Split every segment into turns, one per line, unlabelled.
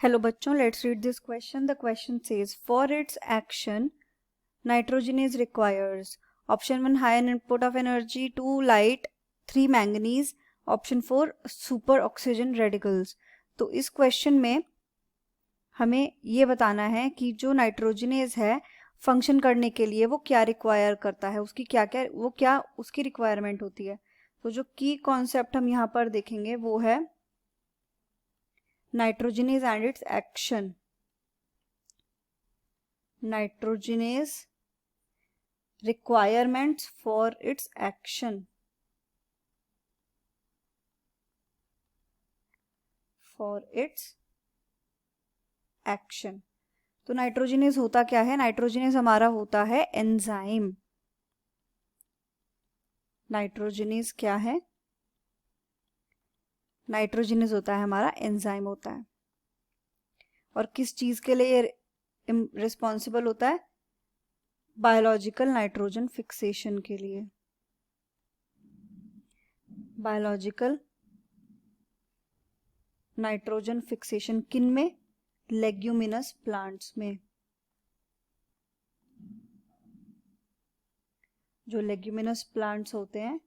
Hello बच्चों, let's read this question. The question says, for its action, nitrogenase requires option 1 higher input of energy, 2 light, 3 manganese, option 4 super oxygen radicals. तो इस question में हमें ये बताना है कि जो नाइट्रोजनेज है फंक्शन करने के लिए वो क्या रिक्वायर करता है, उसकी क्या उसकी रिक्वायरमेंट होती है. तो जो की कॉन्सेप्ट हम यहाँ पर देखेंगे वो है nitrogenase and its action. Nitrogenase requirements for its action. For its action. तो नाइट्रोजनेज होता क्या है? नाइट्रोजनेज हमारा होता है एंजाइम. नाइट्रोजनेज क्या है? नाइट्रोजनेज होता है हमारा एंजाइम होता है. और किस चीज के लिए रिस्पॉन्सिबल होता है? बायोलॉजिकल नाइट्रोजन फिक्सेशन के लिए. बायोलॉजिकल नाइट्रोजन फिक्सेशन किन में? लेग्यूमिनस प्लांट्स में. जो लेग्यूमिनस प्लांट्स होते हैं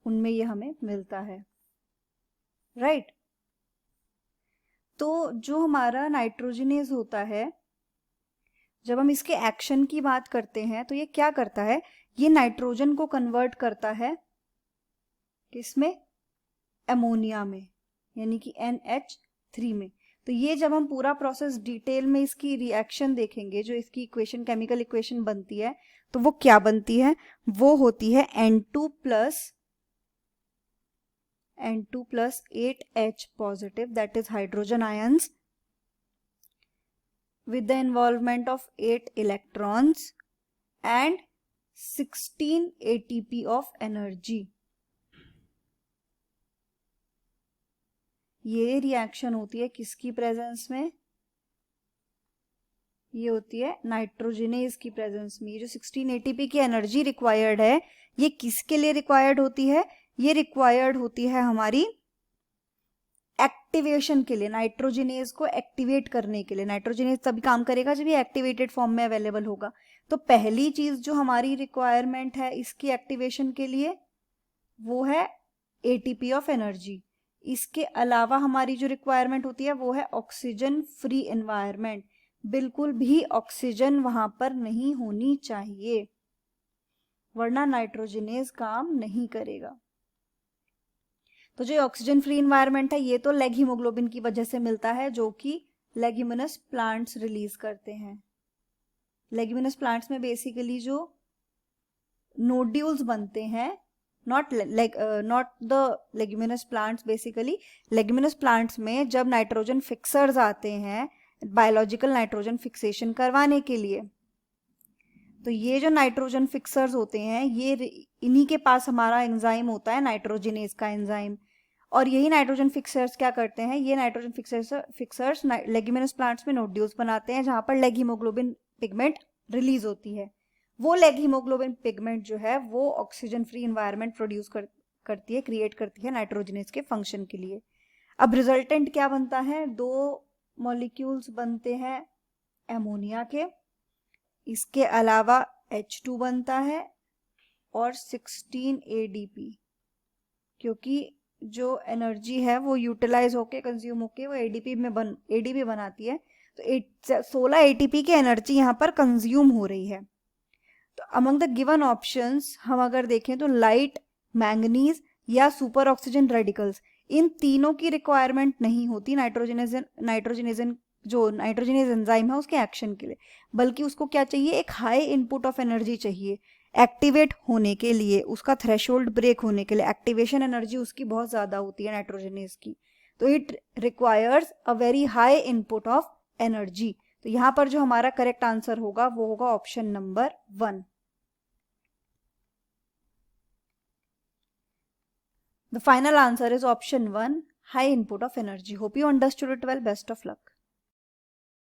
उनमें ये हमें मिलता है. राइट. तो जो हमारा नाइट्रोजनेज होता है, जब हम इसके एक्शन की बात करते हैं तो ये क्या करता है? ये नाइट्रोजन को कन्वर्ट करता है किसमें? अमोनिया में, यानी कि NH3 में. तो ये जब हम पूरा प्रोसेस डिटेल में इसकी रिएक्शन देखेंगे, जो इसकी इक्वेशन केमिकल इक्वेशन बनती है, तो वो क्या बनती है? वो होती है N2 plus 8H positive, that is hydrogen ions, with the involvement of 8 electrons and 16 ATP of energy. ये रिएक्शन होती है किसकी प्रेजेंस में? ये होती है नाइट्रोजनेज की प्रेजेंस में. ये जो 16 ATP की एनर्जी रिक्वायर्ड है, ये किसके लिए रिक्वायर्ड होती है? ये रिक्वायर्ड होती है हमारी एक्टिवेशन के लिए, नाइट्रोजनेज को एक्टिवेट करने के लिए. नाइट्रोजनेज तभी काम करेगा जब ये एक्टिवेटेड फॉर्म में अवेलेबल होगा. तो पहली चीज जो हमारी रिक्वायरमेंट है इसकी एक्टिवेशन के लिए वो है ATP ऑफ एनर्जी. इसके अलावा हमारी जो रिक्वायरमेंट होती है वो है ऑक्सीजन फ्री एनवायरनमेंट. बिल्कुल भी ऑक्सीजन वहां पर नहीं होनी चाहिए, वरना नाइट्रोजनेज काम नहीं करेगा. तो जो ऑक्सीजन फ्री एनवायरनमेंट है ये तो लेग हीमोग्लोबिन की वजह से मिलता है, जो कि लेग्यूमिनस प्लांट्स रिलीज करते हैं. लेग्यूमिनस प्लांट्स में बेसिकली जो नोड्यूल्स बनते हैं, not the leguminous plants. Basically leguminous plants में जब नाइट्रोजन फिक्सर्स आते हैं बायोलॉजिकल नाइट्रोजन फिक्सेशन करवाने के लिए, तो ये जो नाइट्रोजन फिक्सर्स होते हैं ये इन्हीं के पास हमारा एंजाइम होता है, नाइट्रोजनेज का एंजाइम. और यही नाइट्रोजन फिक्सर्स क्या करते हैं? ये नाइट्रोजन फिक्सर्स लेग्यूमिनस प्लांट्स में नोड्यूल्स बनाते हैं जहां पर लेग हीमोग्लोबिन पिगमेंट रिलीज होती है. वो लेग हीमोग्लोबिन पिगमेंट जो है वो ऑक्सीजन फ्री एनवायरनमेंट प्रोड्यूस करती है, क्रिएट करती है नाइट्रोजनेज के फंक्शन के लिए. अब रिजल्टेंट क्या बनता है? 2 मॉलिक्यूल्स बनते हैं एमोनिया के. इसके अलावा H2 बनता है और 16 ADP, क्योंकि जो एनर्जी है वो यूटिलाइज होके कंज्यूम होके वो ADP बनाती है. तो 16 ATP की एनर्जी यहाँ पर कंज्यूम हो रही है. तो अमंग द गिवन ऑप्शंस हम अगर देखें तो लाइट, मैंगनीज या सुपर ऑक्सीजन रेडिकल्स, इन तीनों की रिक्वायरमेंट नहीं होती जो नाइट्रोजनेज एंजाइम है उसके एक्शन के लिए, बल्कि उसको क्या चाहिए? एक हाई इनपुट ऑफ एनर्जी चाहिए एक्टिवेट होने के लिए, उसका थ्रेशोल्ड ब्रेक होने के लिए. एक्टिवेशन एनर्जी उसकी बहुत ज्यादा होती है नाइट्रोजनेज की, तो it requires a very high input of energy. तो यहां पर जो हमारा करेक्ट आंसर होगा वो होगा option number 1. The final answer is option 1, high input of energy. Hope you understood it well. Best of luck.